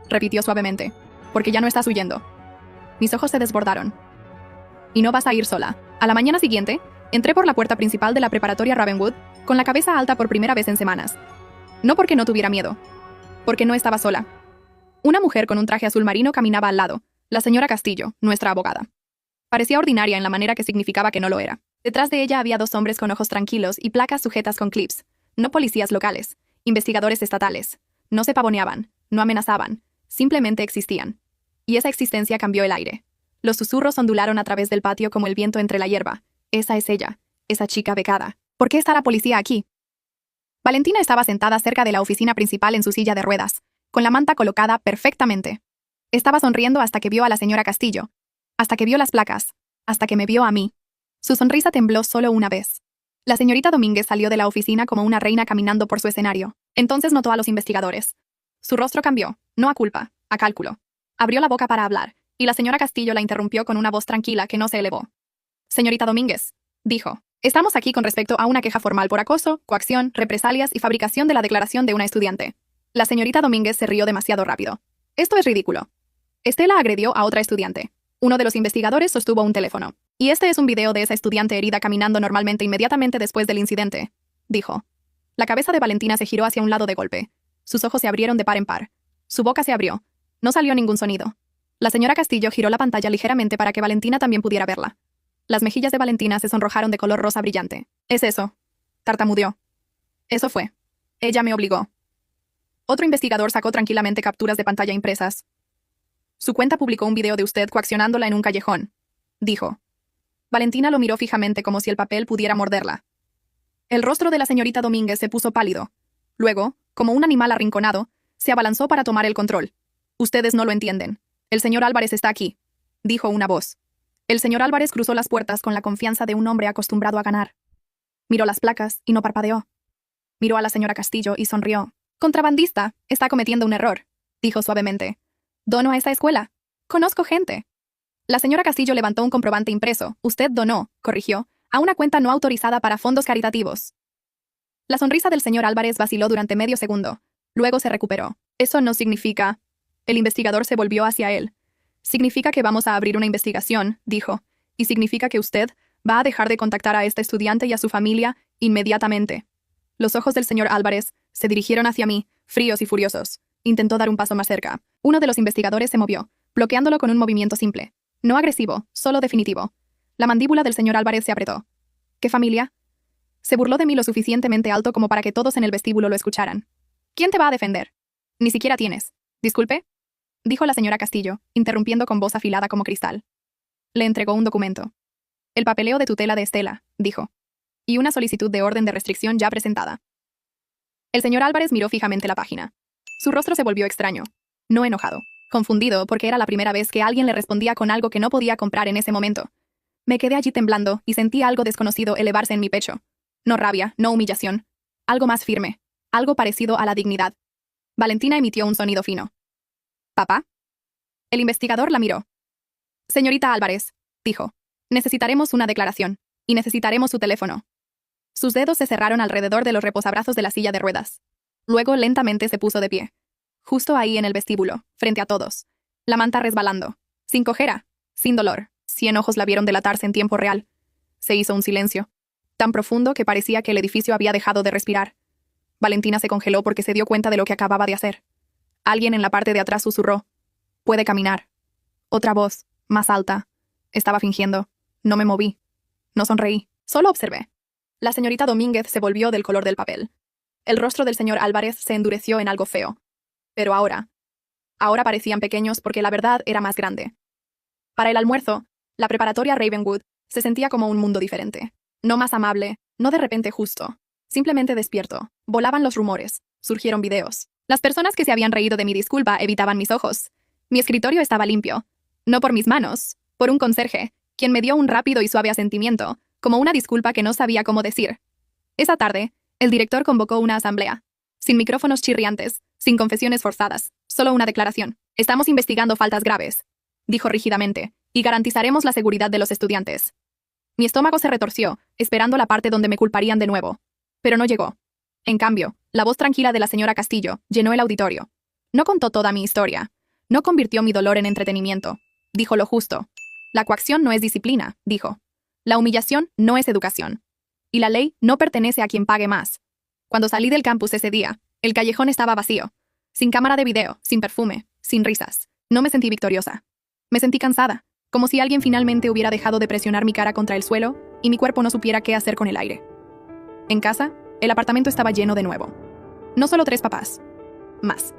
repitió suavemente, «porque ya no estás huyendo». Mis ojos se desbordaron. «Y no vas a ir sola». A la mañana siguiente, entré por la puerta principal de la preparatoria Ravenwood, con la cabeza alta por primera vez en semanas. No porque no tuviera miedo, porque no estaba sola. Una mujer con un traje azul marino caminaba al lado, la señora Castillo, nuestra abogada. Parecía ordinaria en la manera que significaba que no lo era. Detrás de ella había 2 hombres con ojos tranquilos y placas sujetas con clips. No policías locales, investigadores estatales. No se pavoneaban, no amenazaban. Simplemente existían. Y esa existencia cambió el aire. Los susurros ondularon a través del patio como el viento entre la hierba. Esa es ella, esa chica becada. ¿Por qué está la policía aquí? Valentina estaba sentada cerca de la oficina principal en su silla de ruedas, con la manta colocada perfectamente. Estaba sonriendo hasta que vio a la señora Castillo, hasta que vio las placas, hasta que me vio a mí. Su sonrisa tembló solo una vez. La señorita Domínguez salió de la oficina como una reina caminando por su escenario. Entonces notó a los investigadores. Su rostro cambió, no a culpa, a cálculo. Abrió la boca para hablar, y la señora Castillo la interrumpió con una voz tranquila que no se elevó. Señorita Domínguez, dijo, estamos aquí con respecto a una queja formal por acoso, coacción, represalias y fabricación de la declaración de una estudiante. La señorita Domínguez se rió demasiado rápido. Esto es ridículo. Estela agredió a otra estudiante. Uno de los investigadores sostuvo un teléfono. Y este es un video de esa estudiante herida caminando normalmente inmediatamente después del incidente, dijo. La cabeza de Valentina se giró hacia un lado de golpe. Sus ojos se abrieron de par en par. Su boca se abrió. No salió ningún sonido. La señora Castillo giró la pantalla ligeramente para que Valentina también pudiera verla. Las mejillas de Valentina se sonrojaron de color rosa brillante. Es eso. Tartamudeó. Eso fue. Ella me obligó. Otro investigador sacó tranquilamente capturas de pantalla impresas. Su cuenta publicó un video de usted coaccionándola en un callejón, dijo. Valentina lo miró fijamente como si el papel pudiera morderla. El rostro de la señorita Domínguez se puso pálido. Luego, como un animal arrinconado, se abalanzó para tomar el control. Ustedes no lo entienden. El señor Álvarez está aquí, dijo una voz. El señor Álvarez cruzó las puertas con la confianza de un hombre acostumbrado a ganar. Miró las placas y no parpadeó. Miró a la señora Castillo y sonrió. Contrabandista, está cometiendo un error, dijo suavemente. Dono a esta escuela. Conozco gente. La señora Castillo levantó un comprobante impreso. Usted donó, corrigió, a una cuenta no autorizada para fondos caritativos. La sonrisa del señor Álvarez vaciló durante medio segundo. Luego se recuperó. Eso no significa... El investigador se volvió hacia él. Significa que vamos a abrir una investigación, dijo, y significa que usted va a dejar de contactar a esta estudiante y a su familia inmediatamente. Los ojos del señor Álvarez se dirigieron hacia mí, fríos y furiosos. Intentó dar un paso más cerca. Uno de los investigadores se movió, bloqueándolo con un movimiento simple. No agresivo, solo definitivo. La mandíbula del señor Álvarez se apretó. ¿Qué familia? Se burló de mí lo suficientemente alto como para que todos en el vestíbulo lo escucharan. ¿Quién te va a defender? Ni siquiera tienes. ¿Disculpe? Dijo la señora Castillo, interrumpiendo con voz afilada como cristal. Le entregó un documento. El papeleo de tutela de Estela, dijo. Y una solicitud de orden de restricción ya presentada. El señor Álvarez miró fijamente la página. Su rostro se volvió extraño. No enojado. Confundido porque era la primera vez que alguien le respondía con algo que no podía comprar en ese momento. Me quedé allí temblando y sentí algo desconocido elevarse en mi pecho. No rabia, no humillación. Algo más firme. Algo parecido a la dignidad. Valentina emitió un sonido fino. ¿Papá? El investigador la miró. Señorita Álvarez, dijo. Necesitaremos una declaración. Y necesitaremos su teléfono. Sus dedos se cerraron alrededor de los reposabrazos de la silla de ruedas. Luego lentamente se puso de pie. Justo ahí en el vestíbulo, frente a todos. La manta resbalando. Sin cojera. Sin dolor. 100 ojos la vieron delatarse en tiempo real. Se hizo un silencio. Tan profundo que parecía que el edificio había dejado de respirar. Valentina se congeló porque se dio cuenta de lo que acababa de hacer. Alguien en la parte de atrás susurró. Puede caminar. Otra voz, más alta. Estaba fingiendo. No me moví. No sonreí. Solo observé. La señorita Domínguez se volvió del color del papel. El rostro del señor Álvarez se endureció en algo feo. Pero ahora parecían pequeños porque la verdad era más grande. Para el almuerzo, la preparatoria Ravenwood se sentía como un mundo diferente. No más amable, no de repente justo. Simplemente despierto. Volaban los rumores. Surgieron videos. Las personas que se habían reído de mi disculpa evitaban mis ojos. Mi escritorio estaba limpio. No por mis manos, por un conserje, quien me dio un rápido y suave asentimiento, como una disculpa que no sabía cómo decir. Esa tarde, el director convocó una asamblea. Sin micrófonos chirriantes, sin confesiones forzadas, solo una declaración. Estamos investigando faltas graves, dijo rígidamente, y garantizaremos la seguridad de los estudiantes. Mi estómago se retorció, esperando la parte donde me culparían de nuevo. Pero no llegó. En cambio, la voz tranquila de la señora Castillo llenó el auditorio. No contó toda mi historia. No convirtió mi dolor en entretenimiento. Dijo lo justo. La coacción no es disciplina, dijo. La humillación no es educación. Y la ley no pertenece a quien pague más. Cuando salí del campus ese día, el callejón estaba vacío. Sin cámara de video, sin perfume, sin risas. No me sentí victoriosa. Me sentí cansada, como si alguien finalmente hubiera dejado de presionar mi cara contra el suelo y mi cuerpo no supiera qué hacer con el aire. En casa, el apartamento estaba lleno de nuevo. No solo 3 papás. Más.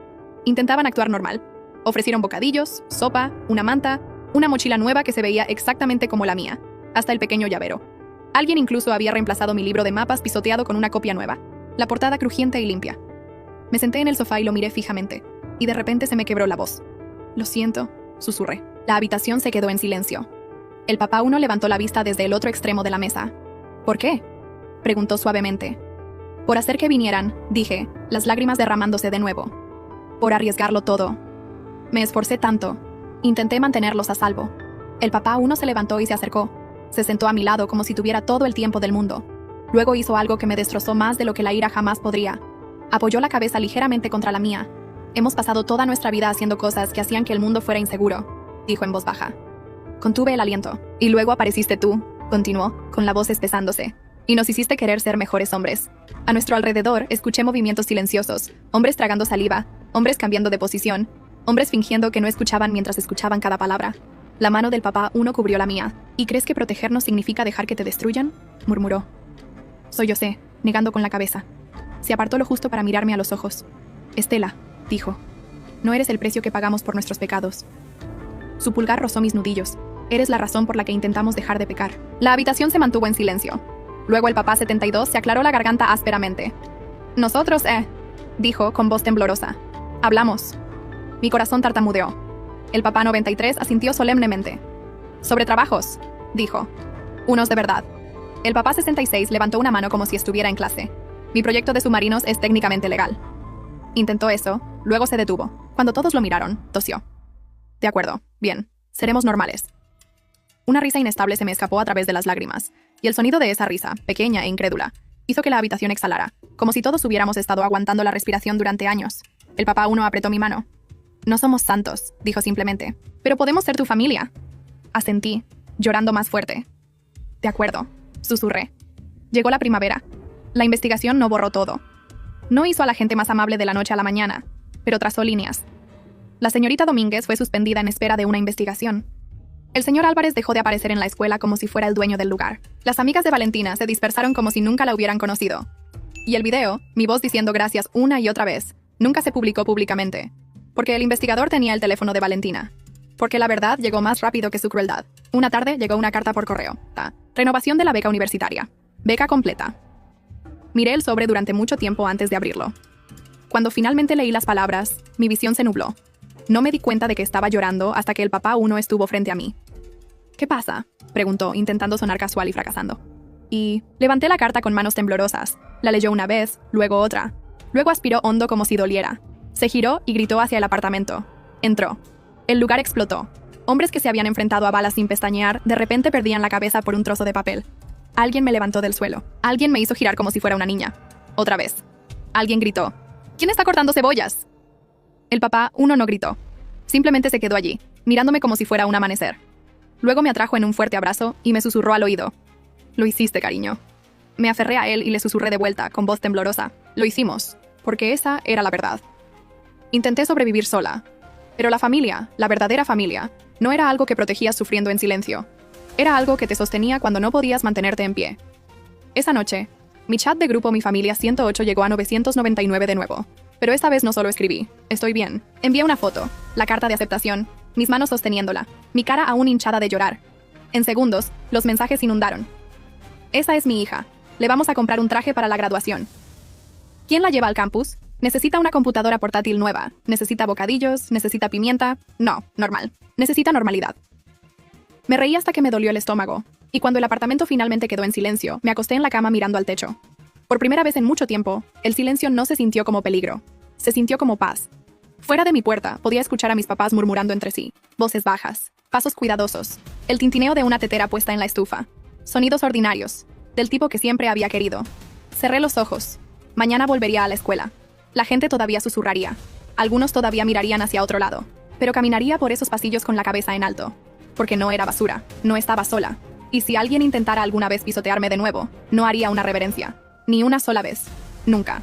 Intentaban actuar normal. Ofrecieron bocadillos, sopa, una manta, una mochila nueva que se veía exactamente como la mía, hasta el pequeño llavero. Alguien incluso había reemplazado mi libro de mapas pisoteado con una copia nueva, la portada crujiente y limpia. Me senté en el sofá y lo miré fijamente, y de repente se me quebró la voz. «Lo siento», susurré. La habitación se quedó en silencio. El papá uno levantó la vista desde el otro extremo de la mesa. «¿Por qué?», preguntó suavemente. «Por hacer que vinieran», dije, las lágrimas derramándose de nuevo. «Por arriesgarlo todo. Me esforcé tanto. Intenté mantenerlos a salvo». El papá uno se levantó y se acercó. Se sentó a mi lado como si tuviera todo el tiempo del mundo. Luego hizo algo que me destrozó más de lo que la ira jamás podría. Apoyó la cabeza ligeramente contra la mía. «Hemos pasado toda nuestra vida haciendo cosas que hacían que el mundo fuera inseguro», dijo en voz baja. Contuve el aliento. «Y luego apareciste tú», continuó, con la voz espesándose. «Y nos hiciste querer ser mejores hombres». A nuestro alrededor escuché movimientos silenciosos, hombres tragando saliva, hombres cambiando de posición, hombres fingiendo que no escuchaban mientras escuchaban cada palabra. La mano del papá uno cubrió la mía. «¿Y crees que protegernos significa dejar que te destruyan?», murmuró. Sollocé, negando con la cabeza. Se apartó lo justo para mirarme a los ojos. «Estela», dijo, «no eres el precio que pagamos por nuestros pecados». Su pulgar rozó mis nudillos. «Eres la razón por la que intentamos dejar de pecar». La habitación se mantuvo en silencio. Luego el papá 72 se aclaró la garganta ásperamente. «Nosotros, dijo con voz temblorosa. «Hablamos». Mi corazón tartamudeó. El papá 93 asintió solemnemente. «Sobre trabajos», dijo. «Unos de verdad». El papá 66 levantó una mano como si estuviera en clase. «Mi proyecto de submarinos es técnicamente legal». Intentó eso, luego se detuvo. Cuando todos lo miraron, tosió. «De acuerdo, bien, seremos normales». Una risa inestable se me escapó a través de las lágrimas, y el sonido de esa risa, pequeña e incrédula, hizo que la habitación exhalara, como si todos hubiéramos estado aguantando la respiración durante años. El papá uno apretó mi mano. «No somos santos», dijo simplemente, «pero podemos ser tu familia». Asentí, llorando más fuerte. «De acuerdo», susurré. Llegó la primavera. La investigación no borró todo. No hizo a la gente más amable de la noche a la mañana, pero trazó líneas. La señorita Domínguez fue suspendida en espera de una investigación. El señor Álvarez dejó de aparecer en la escuela como si fuera el dueño del lugar. Las amigas de Valentina se dispersaron como si nunca la hubieran conocido. Y el video, mi voz diciendo gracias una y otra vez, nunca se publicó públicamente. Porque el investigador tenía el teléfono de Valentina. Porque la verdad llegó más rápido que su crueldad. Una tarde llegó una carta por correo. Renovación de la beca universitaria. Beca completa. Miré el sobre durante mucho tiempo antes de abrirlo. Cuando finalmente leí las palabras, mi visión se nubló. No me di cuenta de que estaba llorando hasta que el papá uno estuvo frente a mí. «¿Qué pasa?», preguntó, intentando sonar casual y fracasando. Y levanté la carta con manos temblorosas. La leyó una vez, luego otra. Luego aspiró hondo como si doliera. Se giró y gritó hacia el apartamento. Entró. El lugar explotó. Hombres que se habían enfrentado a balas sin pestañear, de repente perdían la cabeza por un trozo de papel. Alguien me levantó del suelo. Alguien me hizo girar como si fuera una niña. Otra vez. Alguien gritó. «¿Quién está cortando cebollas?». El papá uno no gritó. Simplemente se quedó allí, mirándome como si fuera un amanecer. Luego me atrajo en un fuerte abrazo y me susurró al oído. «Lo hiciste, cariño». Me aferré a él y le susurré de vuelta, con voz temblorosa. «Lo hicimos», porque esa era la verdad. Intenté sobrevivir sola. Pero la familia, la verdadera familia, no era algo que protegías sufriendo en silencio. Era algo que te sostenía cuando no podías mantenerte en pie. Esa noche, mi chat de grupo Mi Familia 108 llegó a 999 de nuevo. Pero esta vez no solo escribí, «Estoy bien». Envié una foto, la carta de aceptación, mis manos sosteniéndola, mi cara aún hinchada de llorar. En segundos, los mensajes inundaron. «Esa es mi hija. Le vamos a comprar un traje para la graduación». ¿Quién la lleva al campus? ¿Necesita una computadora portátil nueva? ¿Necesita bocadillos? ¿Necesita pimienta? No, normal. Necesita normalidad. Me reí hasta que me dolió el estómago, y cuando el apartamento finalmente quedó en silencio, me acosté en la cama mirando al techo. Por primera vez en mucho tiempo, el silencio no se sintió como peligro. Se sintió como paz. Fuera de mi puerta, podía escuchar a mis papás murmurando entre sí. Voces bajas, pasos cuidadosos, el tintineo de una tetera puesta en la estufa. Sonidos ordinarios, del tipo que siempre había querido. Cerré los ojos. Mañana volvería a la escuela. La gente todavía susurraría. Algunos todavía mirarían hacia otro lado. Pero caminaría por esos pasillos con la cabeza en alto. Porque no era basura, no estaba sola. Y si alguien intentara alguna vez pisotearme de nuevo, no haría una reverencia. Ni una sola vez. Nunca.